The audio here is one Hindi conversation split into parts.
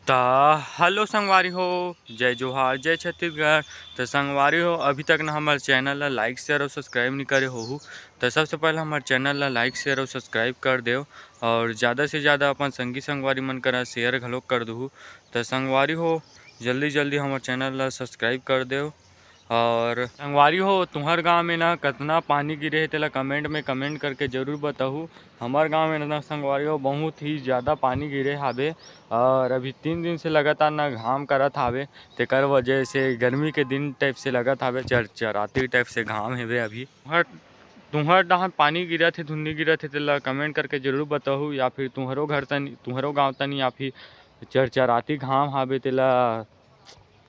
ता हेलो संगवारी हो, जय जोहार जय छत्तीसगढ़। तो संगवारी हो, अभी तक ना हमारे चैनल ला लाइक शेयर और सब्सक्राइब नहीं करे हो। तो सबसे पहले हमारे चैनल ला लाइक शेयर और सब्सक्राइब कर दो और ज़्यादा से ज़्यादा अपन संगी संगवारी मन करा शेयर घलोक कर दू। तो संगवारी हो, जल्दी जल्दी हमारे चैनल ला सब्सक्राइब कर दो। और संगवारी हो, तुम्हार गांव में ना कितना पानी गिरे है तेला कमेंट में कमेंट करके ज़रूर बताहू। हमारे गांव में ना संगवारी हो बहुत ही ज़्यादा पानी गिरे हावे और अभी 3 दिन से लगातार ना घाम करत हावे। तेकर वजह से गर्मी के दिन टाइप से लगत हावे, चरचराती टाइप से घाम हेवे। अभी तुम्हार डहार पानी गिरत है, धुंधी गिरत है, तेला कमेंट करके जरूर बताहू। या फिर तुम्हारो घर तनी, तुम्हारो गाँव तनी, या फिर चरचराती घाम हावे तेला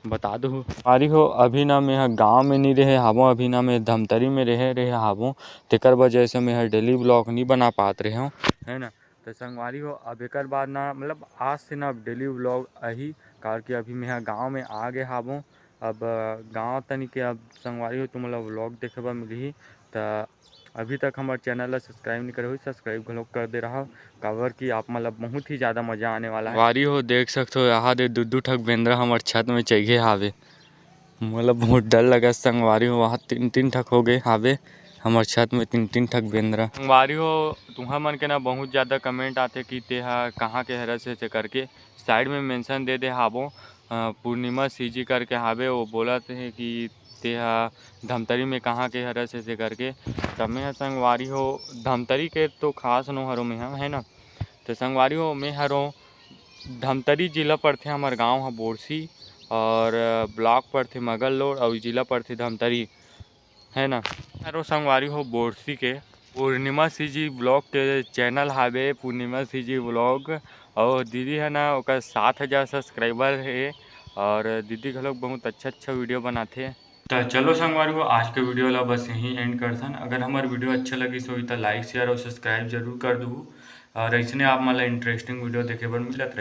बता दो। अरे हो, अभी ना मैं गांव में नहीं रहे हावो, अभी ना मैं धमतरी में रहे हावो। तेकर वजह से मैं डेली ब्लॉग नहीं बना पात रहे हूँ, है ना। तो संगवारी हो, अब एक बाद ना मतलब आज से ना अब डेली ब्लॉग आही, कार कि अभी मैं गांव में आ गए हावो। अब गांव तनी के अब संगवारी हो तुम मतलब व्लॉग देखे बर मिलही। तो अभी तक हमारे चैनल ला सब्सक्राइब नहीं करे हो, सब्सक्राइब घलोक कर दे रहा, काबर कि आप मतलब बहुत ही ज़्यादा मज़ा आने वाला है। वारी हो, देख सकते हो यहाँ दे दू ठक बेंदरा हमारे छत में चाहिए हावे। मतलब बहुत डर लगा संगवारी हो, वहाँ 3 ठक हो गए हावे हमारे छत में, 3 ठक बेंदरा। संगवारी हो, तुम्हार मन के ना बहुत ज़्यादा कमेंट आते कि तेहा कहाँ के हरस है करके, साइड में मेंशन दे दे हावो। पूर्णिमा सीजी करके हावे, वो बोलत है कि तेहा धमतरी में कहाँ के हरस है करके। तब मैं संगवारी हो धमतरी के तो खास नो हरो में, है ना। तो संगवारी हो मैं हरो धमतरी जिला पड़थे, हमार गांव है बोरसी और ब्लॉक पड़थे मगललोड और जिला पड़थे धमतरी, है ना। हरो संगवारी हो बोरसी के पूर्णिमा सीजी ब्लॉग के चैनल हावे, पूर्णिमा सीजी ब्लॉग। और दीदी है ना, ओकर 7,000 सब्सक्राइबर है और दीदी घलोक बहुत अच्छा वीडियो बनाते। तो चलो संगवारी हो, आज के वीडियो ला बस यहीं एंड करथन। अगर हमारे वीडियो अच्छा लगी तो लाइक शेयर और सब्सक्राइब जरूर कर दू और ऐसे आप मतलब इंटरेस्टिंग वीडियो देखे बर मिलत रही।